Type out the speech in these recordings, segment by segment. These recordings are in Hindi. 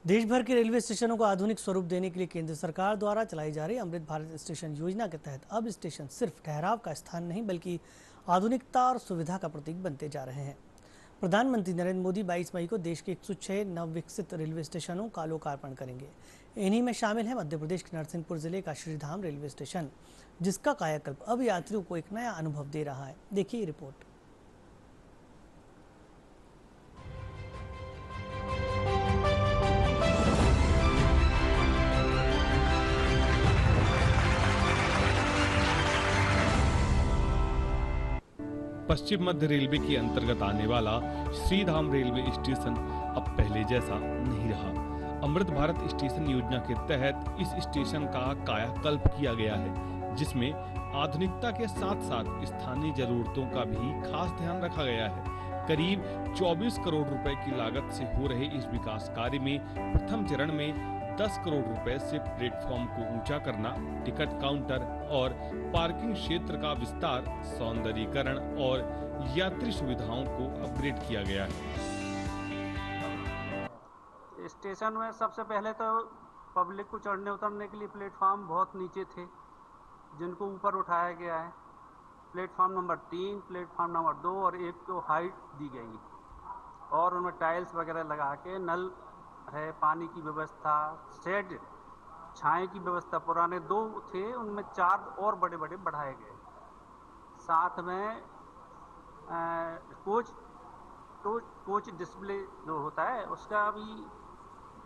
देश भर के रेलवे स्टेशनों को आधुनिक स्वरूप देने के लिए केंद्र सरकार द्वारा चलाई जा रही अमृत भारत स्टेशन योजना के तहत अब स्टेशन सिर्फ ठहराव का स्थान नहीं बल्कि आधुनिकता और सुविधा का प्रतीक बनते जा रहे हैं। प्रधानमंत्री नरेंद्र मोदी 22 मई को देश के 106 नवविकसित रेलवे स्टेशनों का लोकार्पण करेंगे। इन्हीं में शामिल है मध्य प्रदेश के नरसिंहपुर जिले का श्रीधाम रेलवे स्टेशन, जिसका कायाकल्प अब यात्रियों को एक नया अनुभव दे रहा है। देखिए रिपोर्ट। पश्चिम मध्य रेलवे के अंतर्गत आने वाला श्रीधाम रेलवे स्टेशन अब पहले जैसा नहीं रहा। अमृत भारत स्टेशन योजना के तहत इस स्टेशन का कायाकल्प किया गया है, जिसमें आधुनिकता के साथ साथ स्थानीय जरूरतों का भी खास ध्यान रखा गया है। करीब 24 करोड़ रुपए की लागत से हो रहे इस विकास कार्य में प्रथम चरण में 10 करोड़ रुपए से प्लेटफॉर्म को ऊंचा करना, टिकट काउंटर और पार्किंग क्षेत्र का विस्तार, सौंदर्यीकरण और यात्री सुविधाओं को अपग्रेड किया गया है। स्टेशन में सबसे पहले तो पब्लिक को चढ़ने उतरने के लिए प्लेटफॉर्म बहुत नीचे थे, जिनको ऊपर उठाया गया है। प्लेटफॉर्म नंबर 3, प्लेटफॉर्म नंबर 2 और 1 को हाइट दी गई और उनमें टाइल्स वगैरह लगा के नल है, पानी की व्यवस्था, शेड, छाए की व्यवस्था। पुराने 2 थे, उनमें 4 और बड़े बड़े बढ़ाए गए। साथ में कोच डिस्प्ले जो होता है उसका भी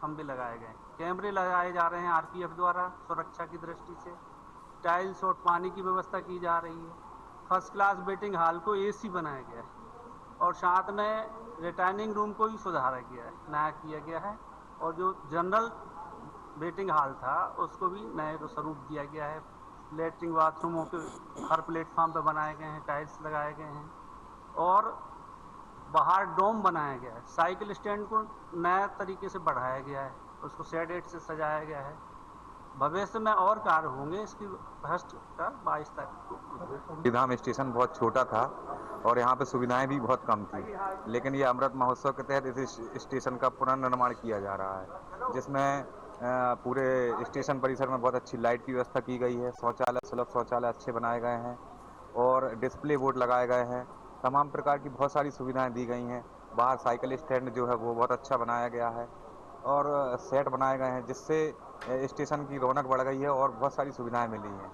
खंभे लगाए गए। कैमरे लगाए जा रहे हैं आरपीएफ द्वारा सुरक्षा की दृष्टि से। टाइल्स और पानी की व्यवस्था की जा रही है। फर्स्ट क्लास वेटिंग हॉल को एसी बनाया गया है और साथ में रिटर्निंग रूम को भी सुधारा गया है, नया किया गया है। और जो जनरल वेटिंग हॉल था उसको भी नए स्वरूप दिया गया है। लेटरिन बाथरूमों के हर प्लेटफॉर्म पर बनाए गए हैं, टाइल्स लगाए गए हैं और बाहर डोम बनाया गया है। साइकिल स्टैंड को नया तरीके से बढ़ाया गया है, उसको शेडेड से सजाया गया है। भविष्य में और कार्य होंगे इसकी फर्स्ट का 22 तारीख को। श्रीधाम स्टेशन बहुत छोटा था और यहाँ पे सुविधाएं भी बहुत कम थी, लेकिन ये अमृत महोत्सव के तहत इस स्टेशन का पुनर्निर्माण किया जा रहा है, जिसमें पूरे स्टेशन परिसर में बहुत अच्छी लाइट की व्यवस्था की गई है। शौचालय, सुलभ शौचालय अच्छे बनाए गए हैं और डिस्प्ले बोर्ड लगाए गए हैं। तमाम प्रकार की बहुत सारी सुविधाएं दी गई हैं। बाहर साइकिल स्टैंड जो है वो बहुत अच्छा बनाया गया है और सेट बनाए गए हैं, जिससे स्टेशन की रौनक बढ़ गई है और बहुत सारी सुविधाएं मिली हैं।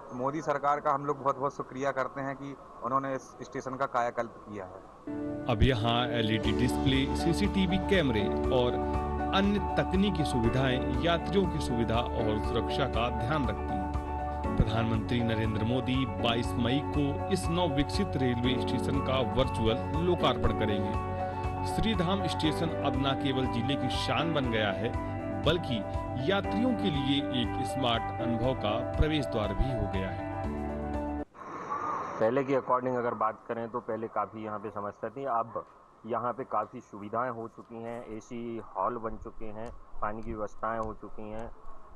तो मोदी सरकार का हम लोग बहुत बहुत शुक्रिया करते हैं कि उन्होंने इस स्टेशन का कायाकल्प किया है। अब यहाँ एलईडी डिस्प्ले, सीसीटीवी कैमरे और अन्य तकनीकी सुविधाएं यात्रियों की सुविधा और सुरक्षा का ध्यान रखती हैं। प्रधानमंत्री नरेंद्र मोदी 22 मई को इस नवविकसित रेलवे स्टेशन का वर्चुअल लोकार्पण करेंगे। श्रीधाम स्टेशन अब न केवल जिले की शान बन गया है, बल्कि यात्रियों के लिए एक स्मार्ट अनुभव का प्रवेश द्वार भी हो गया है। पहले के अकॉर्डिंग अगर बात करें तो पहले काफ़ी यहाँ पे समस्या थी। अब यहाँ पे काफ़ी सुविधाएं हो चुकी हैं, एसी हॉल बन चुके हैं, पानी की व्यवस्थाएं हो चुकी हैं।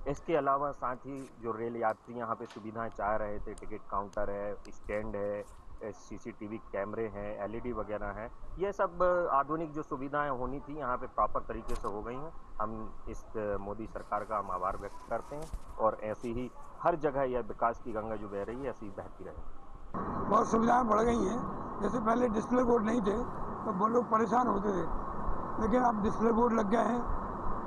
इसके अलावा साथ ही जो रेल यात्री यहाँ पे सुविधाएं चाह रहे थे, टिकट काउंटर है, स्टैंड है, सीसीटीवी कैमरे हैं, एलईडी वगैरह हैं, ये सब आधुनिक जो सुविधाएं होनी थी यहाँ पे प्रॉपर तरीके से हो गई हैं। हम इस मोदी सरकार का हम आभार व्यक्त करते हैं और ऐसी ही हर जगह यह विकास की गंगा जो बह रही है ऐसी ही बहती रहे। बहुत सुविधाएं बढ़ गई हैं। जैसे पहले डिस्प्ले बोर्ड नहीं थे तो बहुत लोग परेशान होते थे, लेकिन अब डिस्प्ले बोर्ड लग गए हैं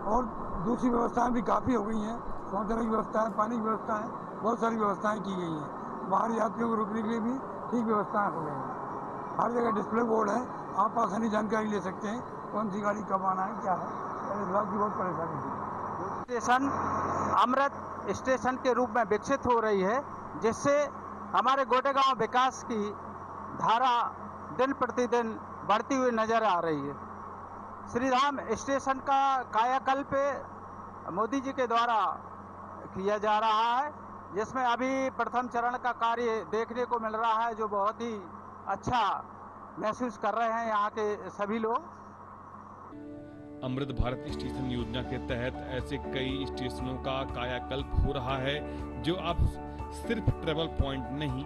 और दूसरी व्यवस्थाएं भी काफ़ी हो गई हैं। शौचालय की व्यवस्था है, पानी की व्यवस्था है, बहुत सारी व्यवस्थाएं की गई हैं। बाहर यात्रियों को रुकने के लिए भी ठीक व्यवस्थाएं हो गई हैं। हर जगह डिस्प्ले बोर्ड है, आप आसानी जानकारी ले सकते हैं कौन सी गाड़ी कब आना है, क्या है। पहले लोगों की बहुत परेशानी थी। स्टेशन अमृत स्टेशन के रूप में विकसित हो रही है, जिससे हमारे गोटेगांव विकास की धारा दिन प्रतिदिन बढ़ती हुई नजर आ रही है। श्रीधाम स्टेशन का कायाकल्प मोदी जी के द्वारा किया जा रहा है, जिसमें अभी प्रथम चरण का कार्य देखने को मिल रहा है, जो बहुत ही अच्छा महसूस कर रहे हैं यहाँ के सभी लोग। अमृत भारत स्टेशन योजना के तहत ऐसे कई स्टेशनों का कायाकल्प हो रहा है, जो अब सिर्फ ट्रेवल पॉइंट नहीं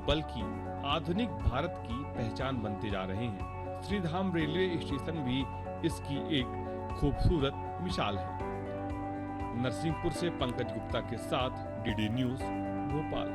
बल्कि आधुनिक भारत की पहचान बनते जा रहे हैं। श्रीधाम रेलवे स्टेशन भी इसकी एक खूबसूरत मिसाल है। नरसिंहपुर से पंकज गुप्ता के साथ डीडी न्यूज भोपाल।